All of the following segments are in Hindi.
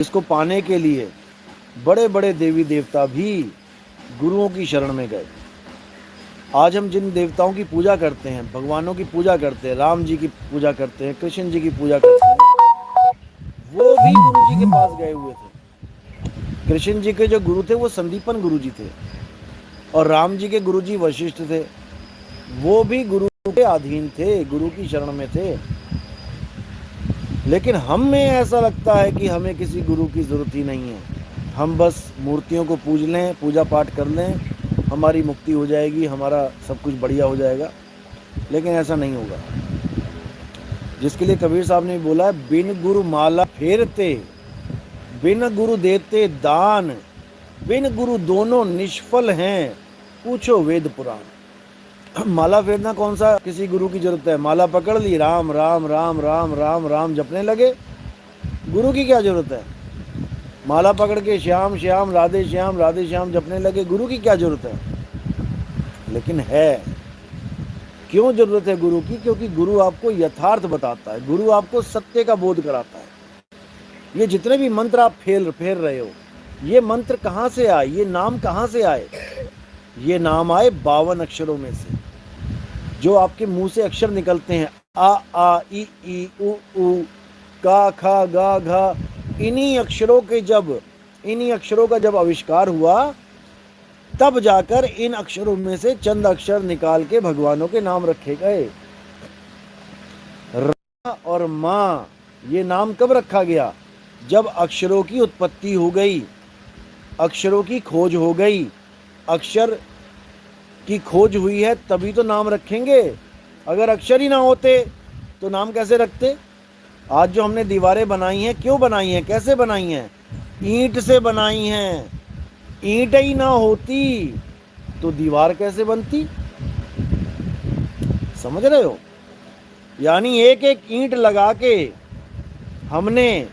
इसको पाने के लिए बड़े बड़े देवी देवता भी गुरुओं की शरण में गए। आज हम जिन देवताओं की पूजा करते हैं, भगवानों की पूजा करते हैं, राम जी की पूजा करते हैं, कृष्ण जी की पूजा करते हैं, वो भी गुरु जी के पास गए हुए थे। कृष्ण जी के जो गुरु थे वो संदीपन गुरु जी थे, और राम जी के गुरु जी वशिष्ठ थे। वो भी गुरु के अधीन थे, गुरु की शरण में थे। लेकिन हमें ऐसा लगता है कि हमें किसी गुरु की जरूरत ही नहीं है, हम बस मूर्तियों को पूज लें, पूजा पाठ कर लें, हमारी मुक्ति हो जाएगी, हमारा सब कुछ बढ़िया हो जाएगा। लेकिन ऐसा नहीं होगा। जिसके लिए कबीर साहब ने बोला है, बिन गुरु माला फेरते, बिन गुरु देते दान, बिन गुरु दोनों निष्फल हैं, पूछो वेद पुराण। माला फेरना कौन सा किसी गुरु की जरूरत है? माला पकड़ ली, राम राम राम राम राम राम जपने लगे, गुरु की क्या जरूरत है? माला पकड़ के श्याम श्याम राधे श्याम जपने लगे, गुरु की क्या जरूरत है? लेकिन है। क्यों जरूरत है गुरु की? क्योंकि गुरु आपको यथार्थ बताता है, गुरु आपको सत्य का बोध कराता है। ये जितने भी मंत्र आप फेर रहे हो, ये मंत्र कहाँ से आए, ये नाम कहाँ से आए? ये नाम आए 52 अक्षरों में से। जो आपके मुंह से अक्षर निकलते हैं, आ ई उ का खा गा घा, इन्हीं अक्षरों का जब आविष्कार हुआ, तब जाकर इन अक्षरों में से चंद अक्षर निकाल के भगवानों के नाम रखे गए। रा और माँ, ये नाम कब रखा गया? जब अक्षरों की उत्पत्ति हो गई, अक्षरों की खोज हो गई। अक्षर की खोज हुई है तभी तो नाम रखेंगे। अगर अक्षर ही ना होते तो नाम कैसे रखते? आज जो हमने दीवारें बनाई हैं, क्यों बनाई हैं, कैसे बनाई हैं? ईंट से बनाई हैं। ईंट ही ना होती तो दीवार कैसे बनती? समझ रहे हो? यानी एक एक ईंट लगा के हमने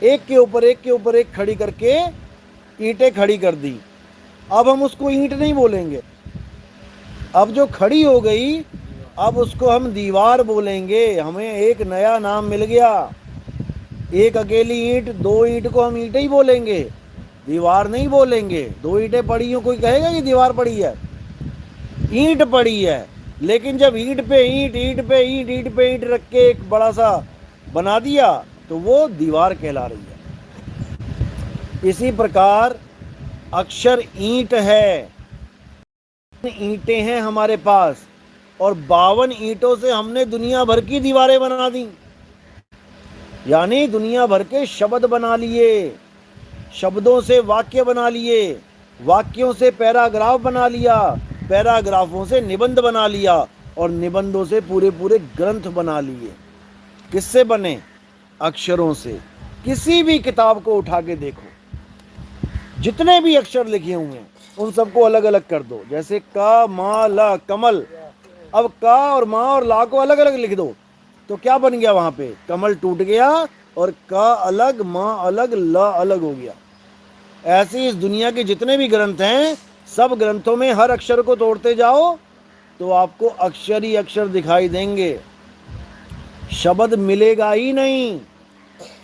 एक के ऊपर एक खड़ी करके ईंटें खड़ी कर दी। अब हम उसको ईंट नहीं बोलेंगे, अब जो खड़ी हो गई अब उसको हम दीवार बोलेंगे। हमें एक नया नाम मिल गया। एक अकेली ईंट, 2 ईंट को हम ईंट ही बोलेंगे, दीवार नहीं बोलेंगे। 2 ईंटें पड़ी हो, कोई कहेगा कि दीवार पड़ी है? ईंट पड़ी है। लेकिन जब ईंट पे ईंट रख के एक बड़ा सा बना दिया तो वो दीवार कहला रही है। इसी प्रकार अक्षर ईंट है, ईंटें हैं हमारे पास, और 52 ईंटों से हमने दुनिया भर की दीवारें बना दी। यानी दुनिया भर के शब्द बना लिए, शब्दों से वाक्य बना लिए, वाक्यों से पैराग्राफ बना लिया, पैराग्राफों से निबंध बना लिया, और निबंधों से पूरे पूरे ग्रंथ बना लिए। किससे बने? अक्षरों से। किसी भी किताब को उठा के देखो, जितने भी अक्षर लिखे हुए हैं उन सबको अलग अलग कर दो। जैसे का मा ला कमल, अब का और माँ और ला को अलग अलग लिख दो तो क्या बन गया? वहां पे कमल टूट गया और का अलग, माँ अलग, ला अलग हो गया। ऐसे इस दुनिया के जितने भी ग्रंथ हैं, सब ग्रंथों में हर अक्षर को तोड़ते जाओ तो आपको अक्षर ही अक्षर दिखाई देंगे, शब्द मिलेगा ही नहीं।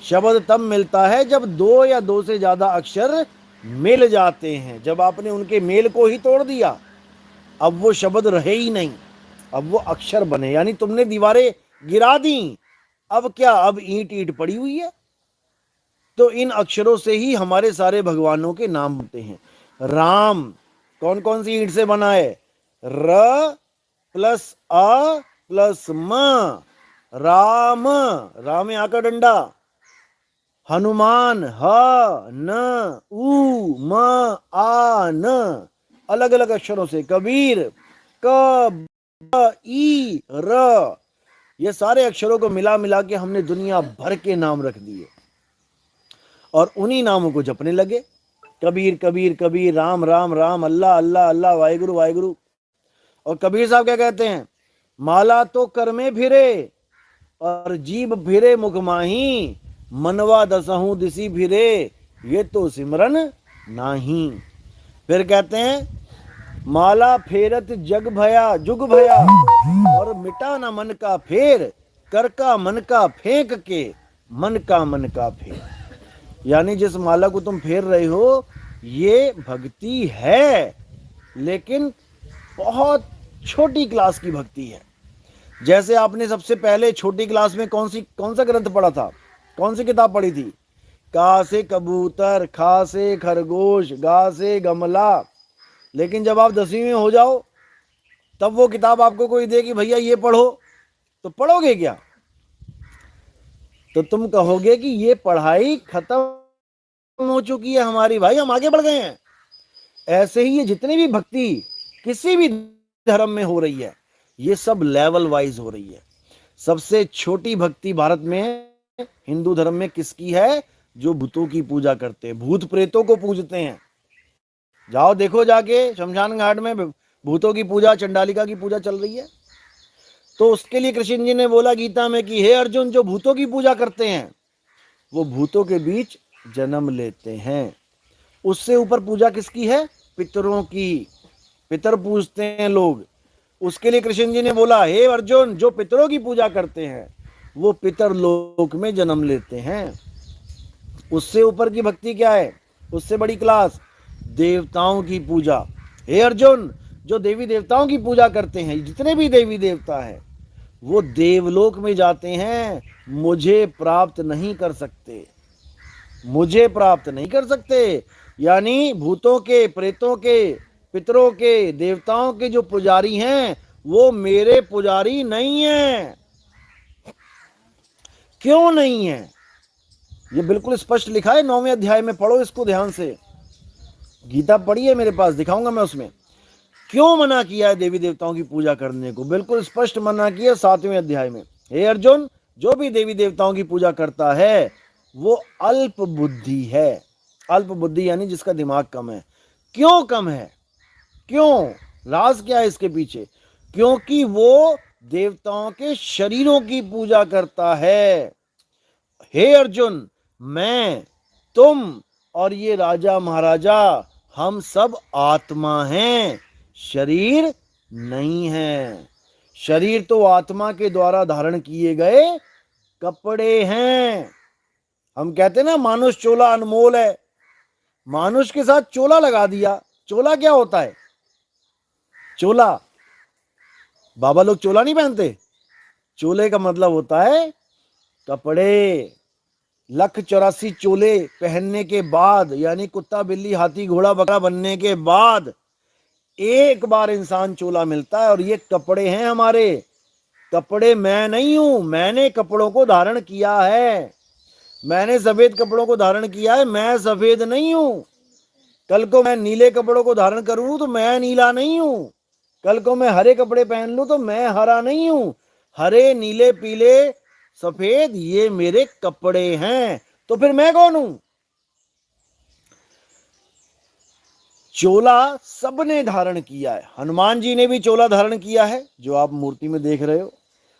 शब्द तब मिलता है जब 2 या 2 से ज्यादा अक्षर मिल जाते हैं। जब आपने उनके मेल को ही तोड़ दिया, अब वो शब्द रहे ही नहीं, अब वो अक्षर बने। यानी तुमने दीवारें गिरा दी, अब क्या? अब ईंट ईंट पड़ी हुई है। तो इन अक्षरों से ही हमारे सारे भगवानों के नाम होते हैं। राम कौन कौन सी ईंट से बना है? र प्लस आ प्लस म, राम, राम में आका डंडा। हनुमान, ह न उ म आ न, अलग अलग अक्षरों से। कबीर, क ब ई र, ये सारे अक्षरों को मिला मिला के हमने दुनिया भर के नाम रख दिए और उन्हीं नामों को जपने लगे। कबीर कबीर कबीर, राम राम राम, अल्लाह अल्लाह अल्लाह, वाहिगुरु वाहिगुरु। और कबीर साहब क्या कहते हैं? माला तो कर में फिरे और जीभ फिरे मुख माही, मनवा दसहू दिसी फिरे, ये तो सिमरन नाही। फिर कहते हैं माला फेरत जग भया जुग भया, और मिटा न मन का फेर, कर का मन का फेंक के, मन का फेर। यानी जिस माला को तुम फेर रहे हो ये भक्ति है, लेकिन बहुत छोटी क्लास की भक्ति है। जैसे आपने सबसे पहले छोटी क्लास में कौन सा ग्रंथ पढ़ा था, कौन सी किताब पढ़ी थी? का से कबूतर, खा से खरगोश, गा से गमला। लेकिन जब आप 10वीं में हो जाओ तब वो किताब आपको कोई दे कि भैया ये पढ़ो, तो पढ़ोगे क्या? तो तुम कहोगे कि ये पढ़ाई खत्म हो चुकी है हमारी, भाई हम आगे बढ़ गए हैं। ऐसे ही ये जितनी भी भक्ति किसी भी धर्म में हो रही है, ये सब लेवल वाइज हो रही है। सबसे छोटी भक्ति भारत में हिंदू धर्म में किसकी है? जो भूतों की पूजा करते हैं, भूत प्रेतों को पूजते हैं। जाओ देखो जाके शमशान घाट में भूतों की पूजा, चंडालिका की पूजा चल रही है। तो उसके लिए कृष्ण जी ने बोला गीता में कि हे अर्जुन, जो भूतों की पूजा करते हैं वो भूतों के बीच जन्म लेते हैं। उससे ऊपर पूजा किसकी है? पितरों की। पितर पूजते हैं लोग। उसके लिए कृष्ण जी ने बोला हे अर्जुन, जो पितरों की पूजा करते हैं वो पितर लोक में जन्म लेते हैं। उससे ऊपर की भक्ति क्या है? उससे बड़ी क्लास देवताओं की पूजा। हे अर्जुन, जो देवी देवताओं की पूजा करते हैं, जितने भी देवी देवता है वो देवलोक में जाते हैं, मुझे प्राप्त नहीं कर सकते, मुझे प्राप्त नहीं कर सकते। यानी भूतों के, प्रेतों के, पितरों के, देवताओं के जो पुजारी हैं वो मेरे पुजारी नहीं हैं। क्यों नहीं है? ये बिल्कुल स्पष्ट लिखा है 9वें अध्याय में, पढ़ो इसको ध्यान से। गीता पढ़ी है मेरे पास, दिखाऊंगा मैं उसमें क्यों मना किया है देवी देवताओं की पूजा करने को। बिल्कुल स्पष्ट मना किया 7वें अध्याय में। हे अर्जुन, जो भी देवी देवताओं की पूजा करता है वो अल्प बुद्धि है। अल्प बुद्धि यानी जिसका दिमाग कम है। क्यों कम है? क्यों? राज क्या है इसके पीछे? क्योंकि वो देवताओं के शरीरों की पूजा करता है। हे अर्जुन, मैं, तुम और ये राजा महाराजा, हम सब आत्मा हैं, शरीर नहीं है। शरीर तो आत्मा के द्वारा धारण किए गए कपड़े हैं। हम कहते हैं ना मानुष चोला अनमोल है। मानुष के साथ चोला लगा दिया। चोला क्या होता है? चोला, बाबा लोग चोला नहीं पहनते। चोले का मतलब होता है कपड़े। 1,84 चोले पहनने के बाद, यानी कुत्ता बिल्ली हाथी घोड़ा बकरा बनने के बाद एक बार इंसान चोला मिलता है, और ये कपड़े हैं हमारे। कपड़े मैं नहीं हूं, मैंने कपड़ों को धारण किया है। मैंने सफेद कपड़ों को धारण किया है, मैं सफेद नहीं हूं। कल को मैं नीले कपड़ों को धारण करूं तो मैं नीला नहीं हूं। कल को मैं हरे कपड़े पहन लूं तो मैं हरा नहीं हूं। हरे, नीले, पीले, सफेद, ये मेरे कपड़े हैं। तो फिर मैं कौन हूं? चोला सबने धारण किया है। हनुमान जी ने भी चोला धारण किया है, जो आप मूर्ति में देख रहे हो।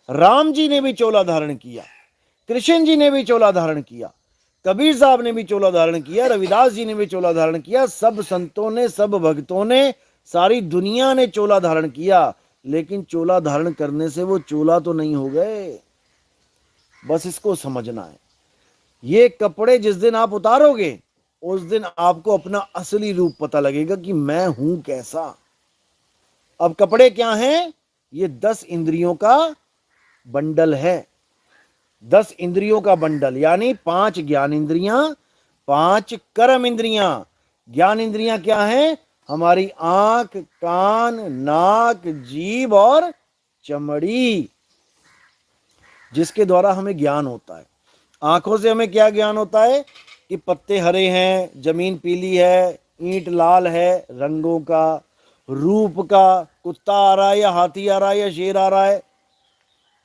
राम जी ने भी चोला धारण किया, कृष्ण जी ने भी चोला धारण किया, कबीर साहब ने भी चोला धारण किया, रविदास जी ने भी चोला धारण किया। सब संतों ने, सब भक्तों ने, सारी दुनिया ने चोला धारण किया। लेकिन चोला धारण करने से वो चोला तो नहीं हो गए। बस इसको समझना है। ये कपड़े जिस दिन आप उतारोगे उस दिन आपको अपना असली रूप पता लगेगा कि मैं हूं कैसा। अब कपड़े क्या हैं? ये 10 इंद्रियों का बंडल है। 10 इंद्रियों का बंडल, यानी 5 ज्ञान इंद्रियां, 5 कर्म इंद्रियां। ज्ञान इंद्रियां क्या हैं? हमारी आंख, कान, नाक, जीभ और चमड़ी, जिसके द्वारा हमें ज्ञान होता है। आंखों से हमें क्या ज्ञान होता है? कि पत्ते हरे हैं, जमीन पीली है, ईंट लाल है, रंगों का, रूप का, कुत्ता आ रहा है या हाथी आ रहा है या शेर आ रहा है।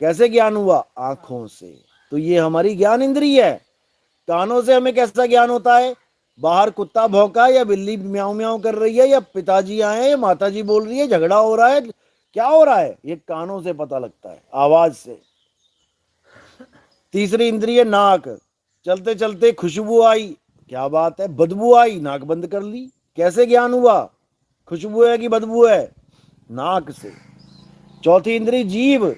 कैसे ज्ञान हुआ? आंखों से। तो ये हमारी ज्ञान इंद्रिय है। कानों से हमें कैसा ज्ञान होता है? बाहर कुत्ता भौंका या बिल्ली म्याऊं म्याऊं कर रही है या पिताजी आए या माताजी बोल रही है, झगड़ा हो रहा है, क्या हो रहा है, ये कानों से पता लगता है, आवाज से। तीसरी इंद्रिय नाक, चलते चलते खुशबू आई, क्या बात है, बदबू आई, नाक बंद कर ली। कैसे ज्ञान हुआ? खुशबू है कि बदबू है? नाक से। चौथी इंद्रिय जीभ,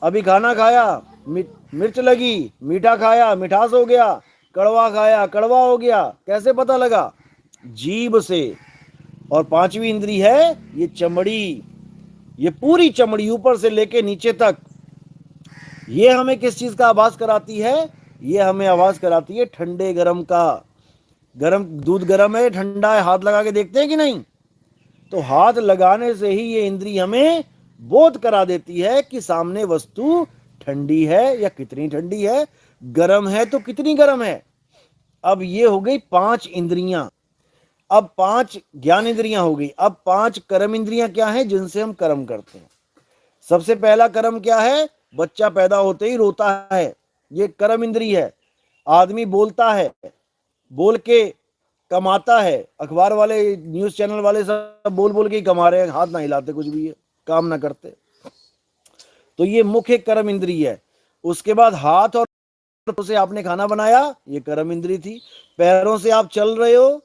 अभी खाना खाया, मिर्च लगी, मीठा खाया, मिठास हो गया, कड़वा खाया, कड़वा हो गया, कैसे पता लगा? जीभ से। और पांचवी इंद्री है ये चमड़ी, ये पूरी चमड़ी ऊपर से लेके नीचे तक, ये हमें किस चीज का आभास कराती है? ये हमें आभास कराती है ठंडे गरम का। गरम दूध गरम है, ठंडा है, हाथ लगा के देखते हैं कि नहीं? तो हाथ लगाने से ही ये इंद्री हमें बोध करा देती है कि सामने वस्तु ठंडी है या कितनी ठंडी है, गरम है तो कितनी गरम है। अब ये हो गई 5 इंद्रियां। अब 5 ज्ञान इंद्रियां हो गई। अब 5 कर्म इंद्रियां क्या है जिनसे हम कर्म करते हैं? सबसे पहला कर्म क्या है? बच्चा पैदा होते ही रोता है, ये कर्म इंद्री है। आदमी बोलता है, बोल के कमाता है। अखबार वाले, न्यूज चैनल वाले सब बोल बोल के ही कमा रहे हैं, हाथ ना हिलाते, कुछ भी है काम ना करते। तो ये मुख्य कर्म इंद्री है। उसके बाद हाथ और से आपने खाना बनाया, ये कर्म इंद्री थी। पैरों से आप चल रहे हो,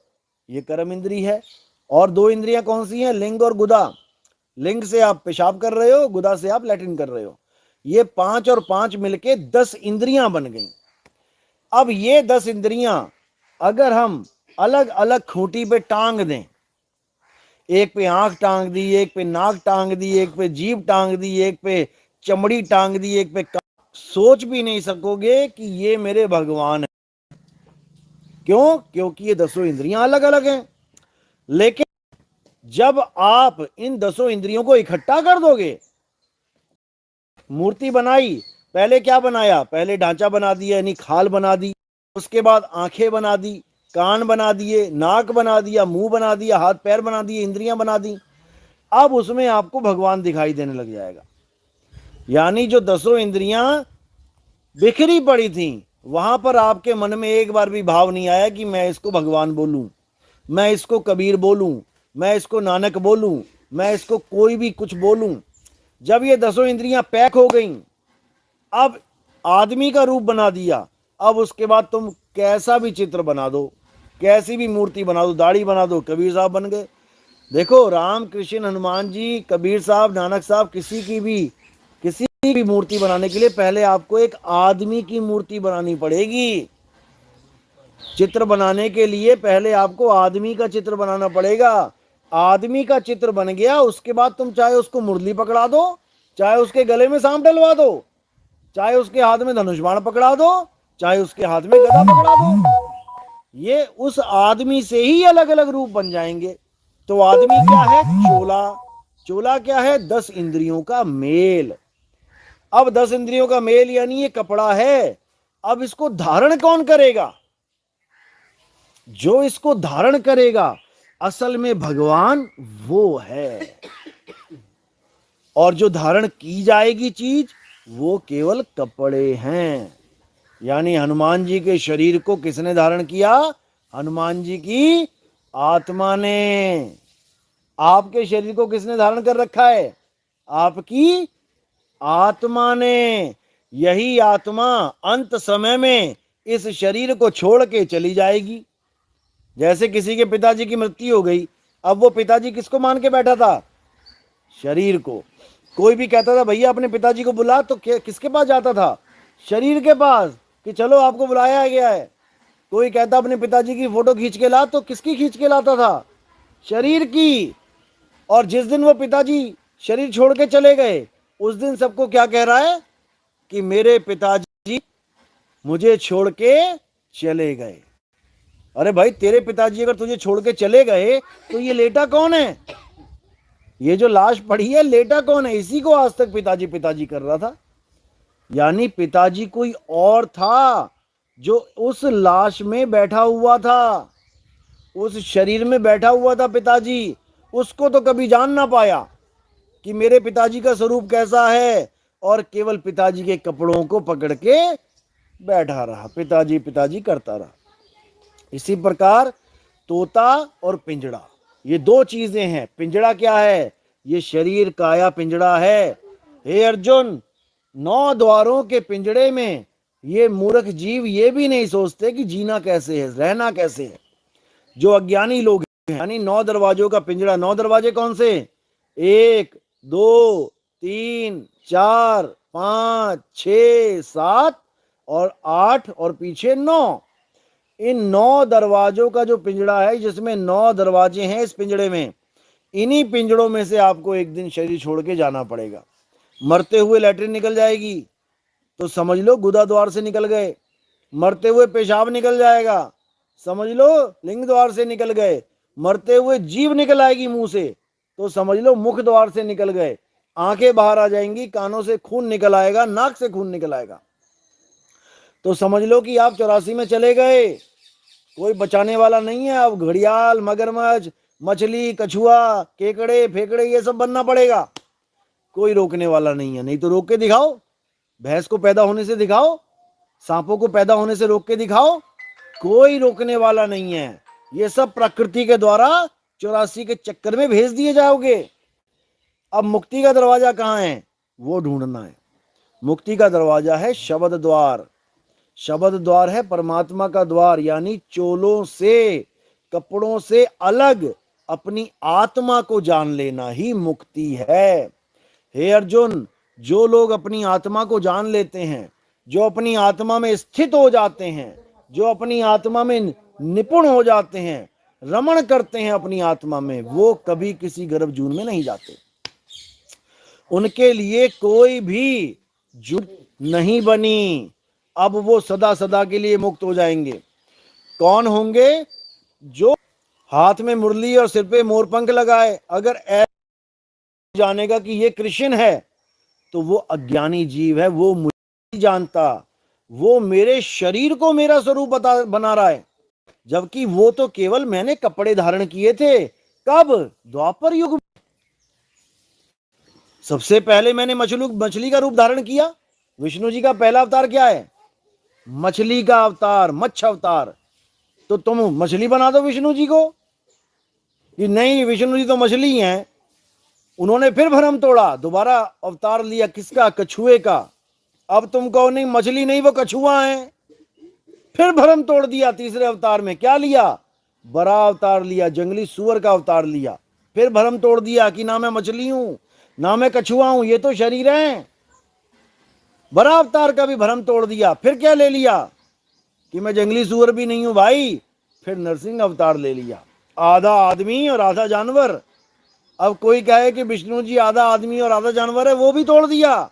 ये कर्म इंद्री है। और 2 इंद्रियां कौन सी हैं? लिंग और गुदा। लिंग से आप पेशाब कर रहे हो, गुदा से आप लैट्रिन कर रहे हो। ये 5 और 5 मिलके 10 इंद्रियां बन गई। अब ये 10 इंद्रियां अगर हम अलग अलग खूंटी पे टांग दें, एक पे आंख टांग दी, एक पे नाक टांग दी, एक पे जीभ टांग दी, एक पे चमड़ी टांग दी, एक पे सोच भी नहीं सकोगे कि ये मेरे भगवान है। क्यों? क्योंकि ये 10 इंद्रियां अलग अलग हैं। लेकिन जब आप इन 10 इंद्रियों को इकट्ठा कर दोगे, मूर्ति बनाई, पहले क्या बनाया? पहले ढांचा बना दिया, यानी खाल बना दी। उसके बाद आंखें बना दी, कान बना दिए, नाक बना दिया, मुंह बना दिया, हाथ पैर बना दिए, इंद्रियां बना दी। अब उसमें आपको भगवान दिखाई देने लग जाएगा। यानी जो 10 इंद्रियां बिखरी पड़ी थी, वहां पर आपके मन में एक बार भी भाव नहीं आया कि मैं इसको भगवान बोलूं, मैं इसको कबीर बोलूं, मैं इसको नानक बोलूं, मैं इसको कोई भी कुछ बोलूं। जब ये 10 इंद्रियां पैक हो गईं, अब आदमी का रूप बना दिया। अब उसके बाद तुम कैसा भी चित्र बना दो, कैसी भी मूर्ति बना दो, दाढ़ी बना दो, कबीर साहब बन गए। देखो, राम कृष्ण हनुमान जी, कबीर साहब, नानक साहब, किसी भी मूर्ति बनाने के लिए पहले आपको एक आदमी की मूर्ति बनानी पड़ेगी। चित्र बनाने के लिए पहले आपको आदमी का चित्र बनाना पड़ेगा। आदमी का चित्र बन गया, उसके बाद तुम चाहे उसको मुरली पकड़ा दो, चाहे उसके गले में सांप डलवा दो, चाहे उसके हाथ में धनुष बाण पकड़ा दो, चाहे उसके हाथ में गदा पकड़ा दो, ये उस आदमी से ही अलग अलग रूप बन जाएंगे। तो आदमी क्या है? चोला। चोला क्या है? 10 इंद्रियों का मेल। अब 10 इंद्रियों का मेल यानी ये कपड़ा है। अब इसको धारण कौन करेगा? जो इसको धारण करेगा असल में भगवान वो है। और जो धारण की जाएगी चीज, वो केवल कपड़े हैं। यानी हनुमान जी के शरीर को किसने धारण किया? हनुमान जी की आत्मा ने। आपके शरीर को किसने धारण कर रखा है? आपकी आत्मा ने। यही आत्मा अंत समय में इस शरीर को छोड़ के चली जाएगी। जैसे किसी के पिताजी की मृत्यु हो गई, अब वो पिताजी किसको मान के बैठा था? शरीर को। कोई भी कहता था भैया अपने पिताजी को बुला, तो किसके पास जाता था? शरीर के पास, कि चलो आपको बुलाया गया है। कोई कहता अपने पिताजी की फोटो खींच के ला, तो किसकी खींच के लाता था? शरीर की। और जिस दिन वो पिताजी शरीर छोड़ के चले गए, उस दिन सबको क्या कह रहा है? कि मेरे पिताजी मुझे छोड़ के चले गए। अरे भाई, तेरे पिताजी अगर तुझे छोड़ के चले गए तो ये लेटा कौन है? ये जो लाश पड़ी है, लेटा कौन है? इसी को आज तक पिताजी पिताजी कर रहा था। यानी पिताजी कोई और था जो उस लाश में बैठा हुआ था, उस शरीर में बैठा हुआ था पिताजी। उसको तो कभी जान ना पाया कि मेरे पिताजी का स्वरूप कैसा है, और केवल पिताजी के कपड़ों को पकड़ के बैठा रहा, पिताजी पिताजी करता रहा। इसी प्रकार तोता और पिंजड़ा, ये 2 चीजें हैं। पिंजड़ा क्या है? ये शरीर काया पिंजड़ा है। हे अर्जुन, 9 द्वारों के पिंजड़े में ये मूर्ख जीव ये भी नहीं सोचते कि जीना कैसे है, रहना कैसे है। जो अज्ञानी लोग हैं, यानी 9 दरवाजों का पिंजड़ा। 9 दरवाजे कौन से? 1 2 3 4 5 6 7 और 8 और पीछे 9। इन 9 दरवाजों का जो पिंजड़ा है, जिसमें 9 दरवाजे हैं, इस पिंजड़े में, इन्हीं पिंजड़ों में से आपको एक दिन शरीर छोड़ के जाना पड़ेगा। मरते हुए लैट्रिन निकल जाएगी तो समझ लो गुदा द्वार से निकल गए। मरते हुए पेशाब निकल जाएगा, समझ लो लिंग द्वार से निकल गए। मरते हुए जीभ निकल आएगी मुंह से तो समझ लो मुख द्वार से निकल गए। आंखें बाहर आ जाएंगी, कानों से खून निकल आएगा, नाक से खून निकल आएगा, तो समझ लो कि आप 84 में चले गए। कोई बचाने वाला नहीं है। अब घड़ियाल, मगरमच्छ, मछली, कछुआ, केकड़े फेकड़े ये सब बनना पड़ेगा। कोई रोकने वाला नहीं है। नहीं तो रोक के दिखाओ, भैंस को पैदा होने से दिखाओ, सांपों को पैदा होने से रोक के दिखाओ, कोई रोकने वाला नहीं है। ये सब प्रकृति के द्वारा 84 के चक्कर में भेज दिए जाओगे। अब मुक्ति का दरवाजा कहाँ है, वो ढूंढना है। मुक्ति का दरवाजा है शब्द द्वार। शब्द द्वार है परमात्मा का द्वार, यानी चोलों से, कपड़ों से अलग अपनी आत्मा को जान लेना ही मुक्ति है। हे अर्जुन, जो लोग अपनी आत्मा को जान लेते हैं, जो अपनी आत्मा में स्थित हो जाते हैं, जो अपनी आत्मा में निपुण हो जाते हैं, रमण करते हैं अपनी आत्मा में, वो कभी किसी गर्भ जून में नहीं जाते। उनके लिए कोई भी जुग नहीं बनी। अब वो सदा सदा के लिए मुक्त हो जाएंगे। कौन होंगे? जो हाथ में मुरली और सिर पे मोरपंख लगाए। अगर ऐसा जानेगा कि ये कृष्ण है तो वो अज्ञानी जीव है, वो मुझे नहीं जानता, वो मेरे शरीर को मेरा स्वरूप बना रहा है, जबकि वो तो केवल मैंने कपड़े धारण किए थे। कब? द्वापर युग में। सबसे पहले मैंने मछली का रूप धारण किया। विष्णु जी का पहला अवतार क्या है? मछली का अवतार, मच्छ अवतार। तो तुम मछली बना दो विष्णु जी को कि नहीं, विष्णु जी तो मछली हैं। उन्होंने फिर भ्रम तोड़ा, दोबारा अवतार लिया किसका? कछुए का। अब तुम कहो नहीं मछली नहीं, वो कछुआ है। फिर भ्रम तोड़ दिया तीसरे अवतार में। क्या लिया? बड़ा अवतार लिया, जंगली सुअर का अवतार लिया। फिर भ्रम तोड़ दिया कि ना मैं मछली हूं, ना मैं कछुआ हूं, ये तो शरीर है। बड़ा अवतार का भी भ्रम तोड़ दिया। फिर क्या ले लिया? कि मैं जंगली सुअर भी नहीं हूं भाई। फिर नरसिंह अवतार ले लिया, आधा आदमी और आधा जानवर। अब कोई कहे कि विष्णु जी आधा आदमी और आधा जानवर है, वो भी तोड़ दिया।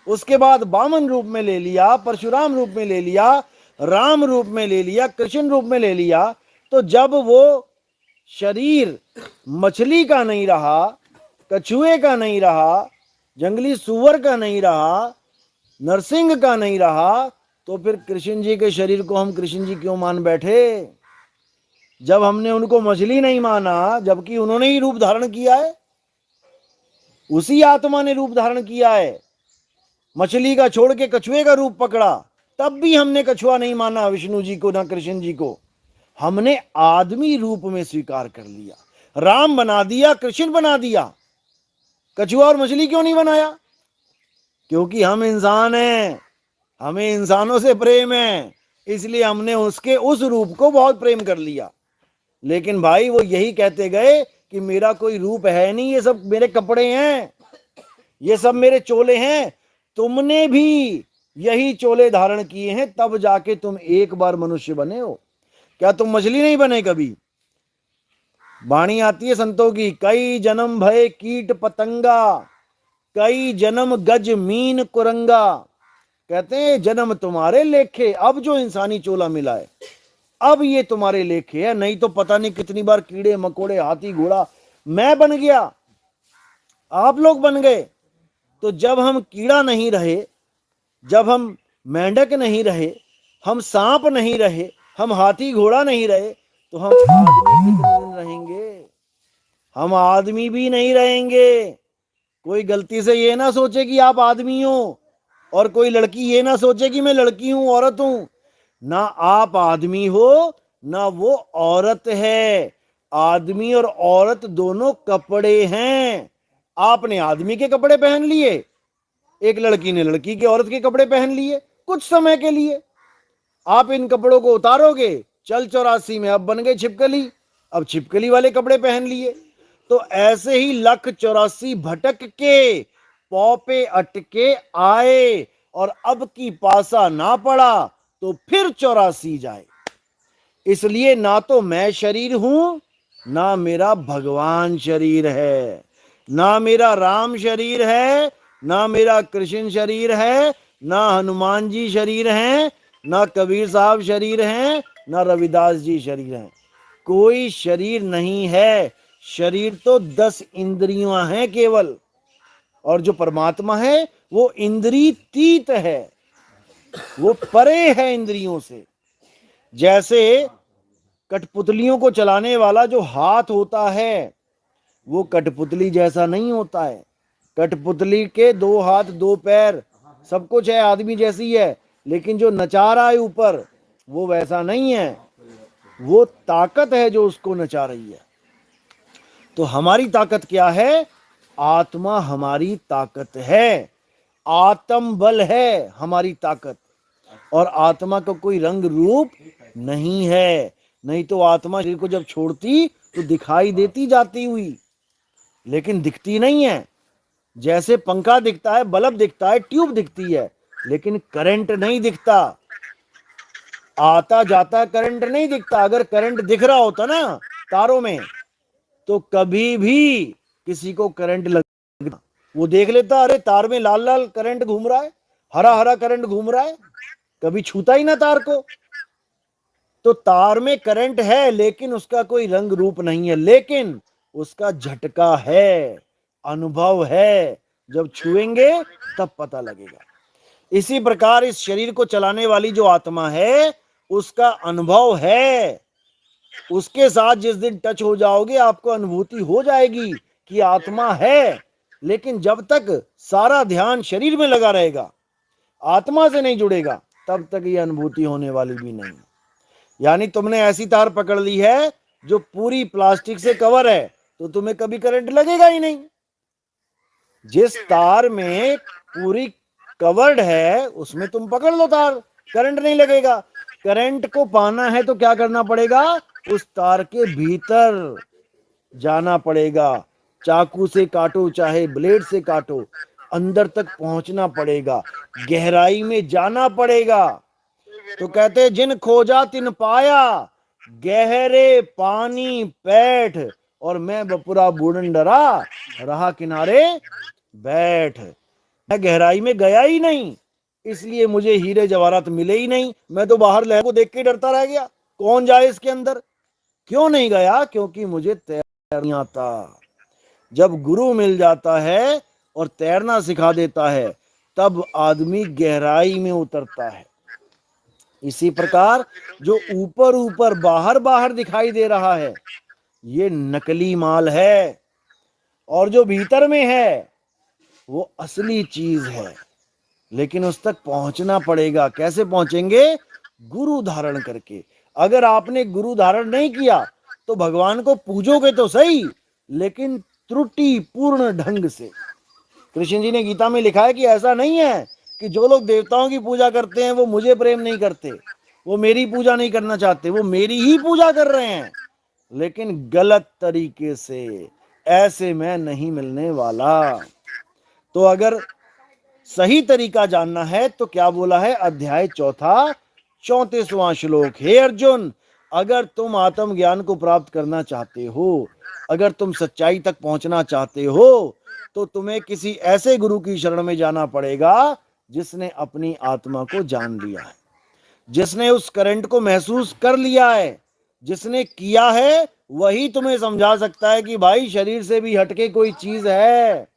उसके बाद वामन रूप में ले लिया, परशुराम रूप में ले लिया, राम रूप में ले लिया, कृष्ण रूप में ले लिया। तो जब वो शरीर मछली का नहीं रहा, कछुए का नहीं रहा, जंगली सुअर का नहीं रहा, नरसिंह का नहीं रहा, तो फिर कृष्ण जी के शरीर को हम कृष्ण जी क्यों मान बैठे? जब हमने उनको मछली नहीं माना, जबकि उन्होंने ही रूप धारण किया है, उसी आत्मा ने रूप धारण किया है। मछली का छोड़ के कछुए का रूप पकड़ा, तब भी हमने कछुआ नहीं माना विष्णु जी को, ना कृष्ण जी को। हमने आदमी रूप में स्वीकार कर लिया, राम बना दिया, कृष्ण बना दिया। कछुआ और मछली क्यों नहीं बनाया? क्योंकि हम इंसान हैं, हमें इंसानों से प्रेम है, इसलिए हमने उसके उस रूप को बहुत प्रेम कर लिया। लेकिन भाई वो यही कहते गए कि मेरा कोई रूप है नहीं, ये सब मेरे कपड़े हैं, ये सब मेरे चोले हैं। तुमने भी यही चोले धारण किए हैं, तब जाके तुम एक बार मनुष्य बने हो। क्या तुम मछली नहीं बने कभी? वाणी आती है संतों की, कई जन्म भय कीट पतंगा, कई जन्म गज मीन कुरंगा। कहते हैं जन्म तुम्हारे लेखे, अब जो इंसानी चोला मिला है अब ये तुम्हारे लेखे है, नहीं तो पता नहीं कितनी बार कीड़े मकोड़े, हाथी घोड़ा मैं बन गया, आप लोग बन गए। तो जब हम कीड़ा नहीं रहे, जब हम मेंढक नहीं रहे, हम सांप नहीं रहे, हम हाथी घोड़ा नहीं रहे, तो हम आदमी कितने दिन रहेंगे? हम आदमी भी नहीं रहेंगे। कोई गलती से ये ना सोचे कि आप आदमी हो, और कोई लड़की ये ना सोचे कि मैं लड़की हूं, औरत हूं। ना आप आदमी हो, ना वो औरत है। आदमी और औरत दोनों कपड़े हैं। आपने आदमी के कपड़े पहन लिए, एक लड़की ने लड़की के, औरत के कपड़े पहन लिए कुछ समय के लिए। आप इन कपड़ों को उतारोगे, चल 84 में अब बन गए छिपकली, अब छिपकली वाले कपड़े पहन लिए। तो ऐसे ही लख 84 भटक के पौ पे अटके आए, और अब की पासा ना पड़ा तो फिर 84 जाए। इसलिए ना तो मैं शरीर हूं, ना मेरा भगवान शरीर है, ना मेरा राम शरीर है, ना मेरा कृष्ण शरीर है, ना हनुमान जी शरीर हैं, ना कबीर साहब शरीर हैं, ना रविदास जी शरीर हैं। कोई शरीर नहीं है। शरीर तो 10 इंद्रियां हैं केवल, और जो परमात्मा है वो इंद्रियतीत है, वो परे है इंद्रियों से। जैसे कठपुतलियों को चलाने वाला जो हाथ होता है वो कठपुतली जैसा नहीं होता है। कठपुतली के 2 हाथ 2 पैर सब कुछ है, आदमी जैसी है, लेकिन जो नचा रहा है ऊपर वो वैसा नहीं है। वो ताकत है जो उसको नचा रही है। तो हमारी ताकत क्या है? आत्मा हमारी ताकत है, आत्म बल है हमारी ताकत। और आत्मा का कोई रंग रूप नहीं है। नहीं तो आत्मा शरीर को जब छोड़ती तो दिखाई देती जाती हुई, लेकिन दिखती नहीं है। जैसे पंखा दिखता है, बल्ब दिखता है, ट्यूब दिखती है, लेकिन करंट नहीं दिखता। आता जाता करंट नहीं दिखता। अगर करंट दिख रहा होता ना तारों में, तो कभी भी किसी को करंट लगता, वो देख लेता, अरे तार में लाल लाल करंट घूम रहा है, हरा हरा करंट घूम रहा है, कभी छूता ही ना तार को। तो तार में करंट है, लेकिन उसका कोई रंग रूप नहीं है, लेकिन उसका झटका है, अनुभव है। जब छुएंगे तब पता लगेगा। इसी प्रकार इस शरीर को चलाने वाली जो आत्मा है उसका अनुभव है। उसके साथ जिस दिन टच हो जाओगे आपको अनुभूति हो जाएगी कि आत्मा है। लेकिन जब तक सारा ध्यान शरीर में लगा रहेगा, आत्मा से नहीं जुड़ेगा, तब तक ये अनुभूति होने वाली भी नहीं। यानी तुमने ऐसी तार पकड़ ली है जो पूरी प्लास्टिक से कवर है, तो तुम्हें कभी करंट लगेगा ही नहीं। जिस तार में पूरी कवर्ड है उसमें तुम पकड़ लो तार, करंट नहीं लगेगा। करंट को पाना है तो क्या करना पड़ेगा? उस तार के भीतर जाना पड़ेगा। चाकू से काटो चाहे ब्लेड से काटो, अंदर तक पहुंचना पड़ेगा, गहराई में जाना पड़ेगा। तो कहते जिन खोजा तिन पाया, गहरे पानी पैठ, और मैं बपुरा बूढ़न डरा, रहा किनारे बैठ। मैं गहराई में गया ही नहीं, इसलिए मुझे हीरे जवाहरात मिले ही नहीं। मैं तो बाहर लहर को देख के डरता रह गया, कौन जाए इसके अंदर। क्यों नहीं गया? क्योंकि मुझे तैरना नहीं आता। जब गुरु मिल जाता है और तैरना सिखा देता है, तब आदमी गहराई में उतरता है। इसी प्रकार जो ऊपर ऊपर बाहर बाहर दिखाई दे रहा है ये नकली माल है, और जो भीतर में है वो असली चीज है। लेकिन उस तक पहुंचना पड़ेगा। कैसे पहुंचेंगे? गुरु धारण करके। अगर आपने गुरु धारण नहीं किया तो भगवान को पूजोगे तो सही, लेकिन त्रुटि पूर्ण ढंग से। कृष्ण जी ने गीता में लिखा है कि ऐसा नहीं है कि जो लोग देवताओं की पूजा करते हैं वो मुझे प्रेम नहीं करते, वो मेरी पूजा नहीं करना चाहते, वो मेरी ही पूजा कर रहे हैं, लेकिन गलत तरीके से। ऐसे मैं नहीं मिलने वाला। तो अगर सही तरीका जानना है तो क्या बोला है? अध्याय 4 34वां श्लोक। हे अर्जुन, अगर तुम आत्मज्ञान को प्राप्त करना चाहते हो, अगर तुम सच्चाई तक पहुंचना चाहते हो, तो तुम्हें किसी ऐसे गुरु की शरण में जाना पड़ेगा जिसने अपनी आत्मा को जान लिया है, जिसने उस करंट को महसूस कर लिया है। जिसने किया है वही तुम्हें समझा सकता है कि भाई शरीर से भी हटके कोई चीज है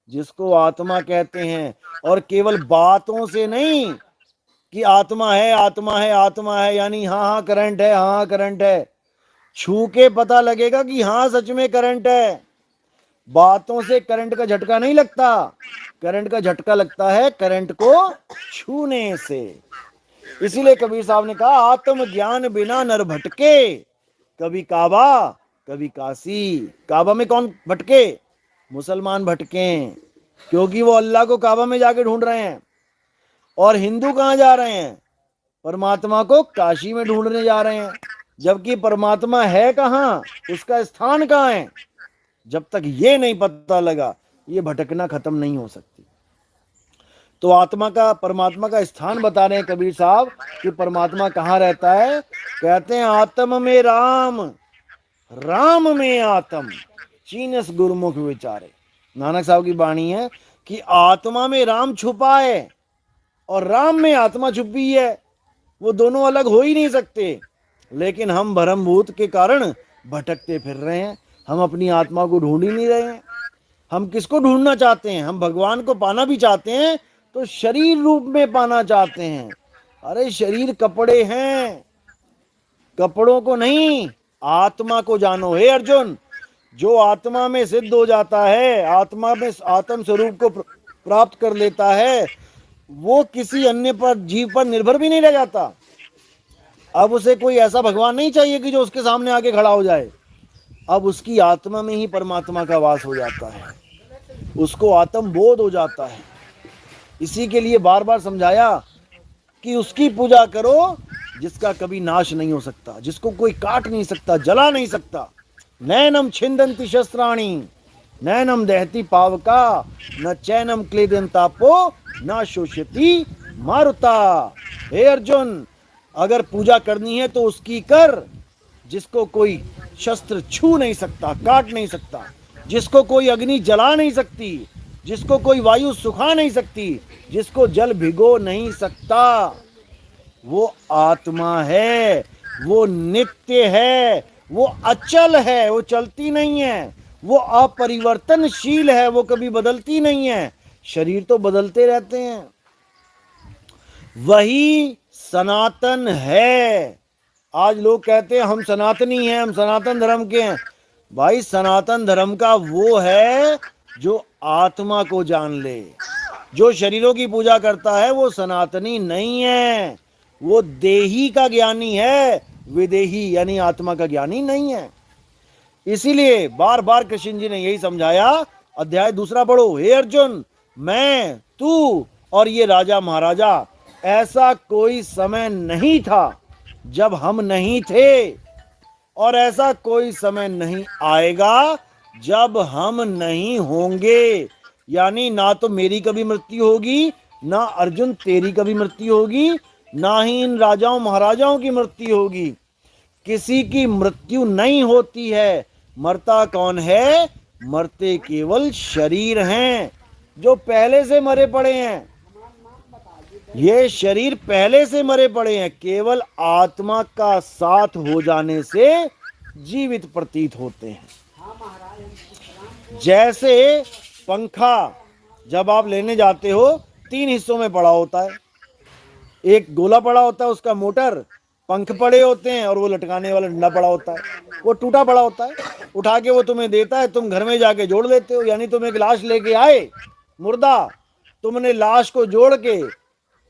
जिसको आत्मा कहते हैं। और केवल बातों से नहीं कि आत्मा है आत्मा है आत्मा है, यानी हाँ हाँ करंट है, हाँ करंट है। छू के पता लगेगा कि हाँ सच में करंट है। बातों से करंट का झटका नहीं लगता, करंट का झटका लगता है करंट को छूने से। इसीलिए कबीर साहब ने कहा आत्म ज्ञान बिना नर भटके, कभी काबा कभी काशी। काबा में कौन भटके? मुसलमान भटके, क्योंकि वो अल्लाह को काबा में जाके ढूंढ रहे हैं। और हिंदू कहाँ जा रहे हैं? परमात्मा को काशी में ढूंढने जा रहे हैं, जबकि परमात्मा है कहाँ, उसका स्थान कहाँ है। जब तक ये नहीं पता लगा ये भटकना खत्म नहीं हो सकती। तो आत्मा का, परमात्मा का स्थान बता रहे हैं कबीर साहब कि परमात्मा कहाँ रहता है। कहते हैं आत्म में राम, राम में आत्म, चीनस गुरुमुख विचारे। नानक साहब की वाणी है कि आत्मा में राम छुपा है और राम में आत्मा छुपी है, वो दोनों अलग हो ही नहीं सकते। लेकिन हम भरमभूत के कारण भटकते फिर रहे हैं, हम अपनी आत्मा को ढूंढ ही नहीं रहे हैं। हम किसको ढूंढना चाहते हैं? हम भगवान को पाना भी चाहते हैं तो शरीर रूप में पाना चाहते हैं। अरे शरीर कपड़े हैं, कपड़ों को नहीं, आत्मा को जानो हे अर्जुन। जो आत्मा में सिद्ध हो जाता है, आत्मा में आत्म स्वरूप को प्राप्त कर लेता है, वो किसी अन्य पर, जीव पर निर्भर भी नहीं रह जाता। अब उसे कोई ऐसा भगवान नहीं चाहिए कि जो उसके सामने आके खड़ा हो जाए। अब उसकी आत्मा में ही परमात्मा का वास हो जाता है, उसको आत्म बोध हो जाता है। इसी के लिए बार बार समझाया कि उसकी पूजा करो जिसका कभी नाश नहीं हो सकता, जिसको कोई काट नहीं सकता, जला नहीं सकता। नैनम छिंदंती शस्त्राणी, नैनम दहती पावका, न चैनम क्लेदंतापो, न शोषयति मारुता। हे अर्जुन, अगर पूजा करनी है तो उसकी कर जिसको कोई शस्त्र छू नहीं सकता, काट नहीं सकता, जिसको कोई अग्नि जला नहीं सकती, जिसको कोई वायु सुखा नहीं सकती, जिसको जल भिगो नहीं सकता। वो आत्मा है, वो नित्य है, वो अचल है, वो चलती नहीं है, वो अपरिवर्तनशील है, वो कभी बदलती नहीं है। शरीर तो बदलते रहते हैं। वही सनातन है। आज लोग कहते हैं हम सनातनी हैं, हम सनातन धर्म के हैं। भाई सनातन धर्म का वो है जो आत्मा को जान ले। जो शरीरों की पूजा करता है वो सनातनी नहीं है, वो देही का ज्ञानी है, विदेही यानी आत्मा का ज्ञानी नहीं है। इसीलिए बार बार कृष्ण जी ने यही समझाया। अध्याय 2 पढ़ो। हे अर्जुन, मैं, तू और ये राजा महाराजा, ऐसा कोई समय नहीं था जब हम नहीं थे, और ऐसा कोई समय नहीं आएगा जब हम नहीं होंगे। यानी ना तो मेरी कभी मृत्यु होगी, ना अर्जुन तेरी कभी मृत्यु होगी, ना ही इन राजाओं महाराजाओं की मृत्यु होगी। किसी की मृत्यु नहीं होती है। मरता कौन है? मरते केवल शरीर हैं जो पहले से मरे पड़े हैं। ये शरीर पहले से मरे पड़े हैं, केवल आत्मा का साथ हो जाने से जीवित प्रतीत होते हैं। जैसे पंखा जब आप लेने जाते हो 3 हिस्सों में पड़ा होता है। एक गोला पड़ा होता है, उसका मोटर, पंख पड़े होते हैं और वो लटकाने वाला डंडा पड़ा होता है। वो टूटा पड़ा होता है, उठा के वो तुम्हें देता है, तुम घर में जाके जोड़ लेते हो। यानी तुम एक लाश लेके आए, मुर्दा, तुमने लाश को जोड़ के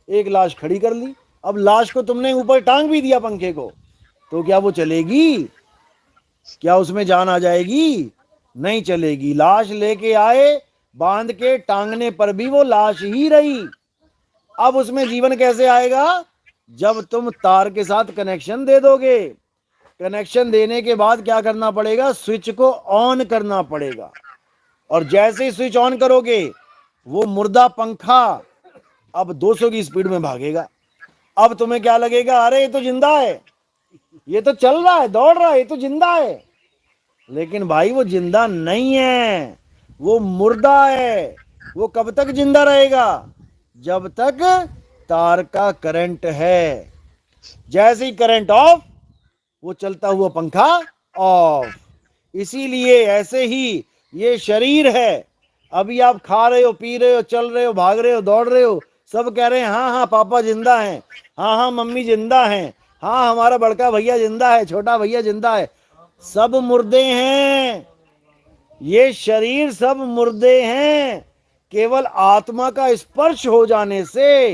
एक लाश खड़ी कर ली। अब लाश को तुमने ऊपर टांग भी दिया पंखे को, तो क्या वो चलेगी? क्या उसमें जान आ जाएगी? नहीं चलेगी। लाश लेके आए, बांध के टांगने पर भी वो लाश ही रही। अब उसमें जीवन कैसे आएगा? जब तुम तार के साथ कनेक्शन दे दोगे। कनेक्शन देने के बाद क्या करना पड़ेगा? स्विच को ऑन करना पड़ेगा। और जैसे ही स्विच ऑन करोगे, वो मुर्दा पंखा अब 200 की स्पीड में भागेगा। अब तुम्हें क्या लगेगा? अरे ये तो जिंदा है, ये तो चल रहा है, दौड़ रहा है, ये तो जिंदा है। लेकिन भाई वो जिंदा नहीं है, वो मुर्दा है। वो कब तक जिंदा रहेगा? जब तक तार का करंट है। जैसे ही करंट ऑफ, वो चलता हुआ पंखा ऑफ। इसीलिए ऐसे ही ये शरीर है। अभी आप खा रहे हो, पी रहे हो, चल रहे हो, भाग रहे हो, दौड़ रहे हो, सब कह रहे हैं हाँ हाँ पापा जिंदा हैं, हाँ हाँ मम्मी जिंदा हैं, हाँ हमारा बड़का भैया जिंदा है, छोटा भैया जिंदा है। सब मुर्दे हैं। ये शरीर सब मुर्दे हैं। केवल आत्मा का स्पर्श हो जाने से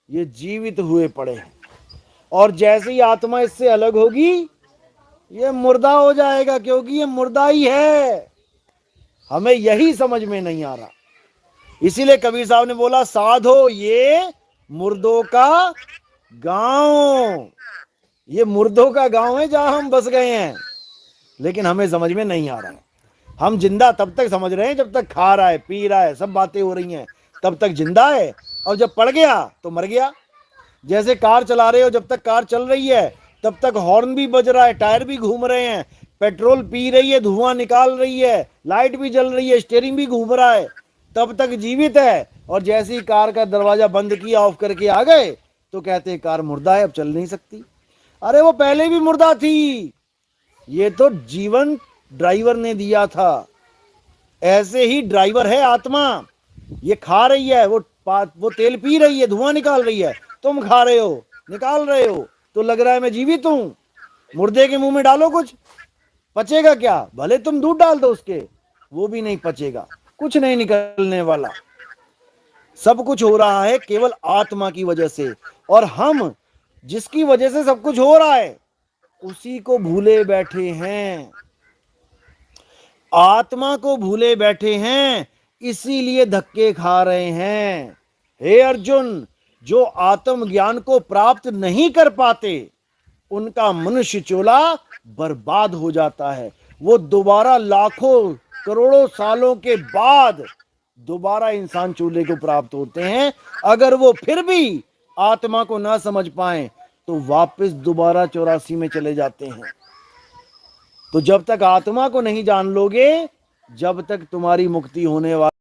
ये जीवित हुए पड़े हैं। और जैसे ही आत्मा इससे अलग होगी, ये मुर्दा हो जाएगा, क्योंकि ये मुर्दा ही है। हमें यही समझ में नहीं आ रहा। इसीलिए कबीर साहब ने बोला, साधो ये मुर्दों का गांव। ये मुर्दों का गांव है जहां हम बस गए हैं। लेकिन हमें समझ में नहीं आ रहा है। हम जिंदा तब तक समझ रहे हैं जब तक खा रहा है, पी रहा है, सब बातें हो रही हैं, तब तक जिंदा है। और जब पड़ गया तो मर गया। जैसे कार चला रहे हो, जब तक कार चल रही है तब तक हॉर्न भी बज रहा है, टायर भी घूम रहे हैं, पेट्रोल पी रही है, धुआं निकाल रही है, लाइट भी जल रही है, स्टीयरिंग भी घूम रहा है, तब तक जीवित है। और जैसे ही कार का दरवाजा बंद किया, ऑफ करके आ गए, तो कहते हैं कार मुर्दा है, अब चल नहीं सकती। अरे वो पहले भी मुर्दा थी, ये तो जीवन ड्राइवर ने दिया था। ऐसे ही ड्राइवर है आत्मा। ये खा रही है, वो तेल पी रही है, धुआं निकाल रही है, तुम खा रहे हो, निकाल रहे हो, तो लग रहा है मैं जीवित हूं। मुर्दे के मुंह में डालो कुछ, पचेगा क्या? भले तुम दूध डाल दो उसके, वो भी नहीं पचेगा, कुछ नहीं निकलने वाला। सब कुछ हो रहा है केवल आत्मा की वजह से, और हम जिसकी वजह से सब कुछ हो रहा है उसी को भूले बैठे हैं, आत्मा को भूले बैठे हैं, इसीलिए धक्के खा रहे हैं। हे अर्जुन, जो आत्म ज्ञान को प्राप्त नहीं कर पाते उनका मनुष्य चोला बर्बाद हो जाता है। वो दोबारा लाखों करोड़ों सालों के बाद दोबारा इंसान चूल्हे को प्राप्त होते हैं। अगर वो फिर भी आत्मा को ना समझ पाए तो वापस दोबारा 84 में चले जाते हैं। तो जब तक आत्मा को नहीं जान लोगे, जब तक तुम्हारी मुक्ति होने वाली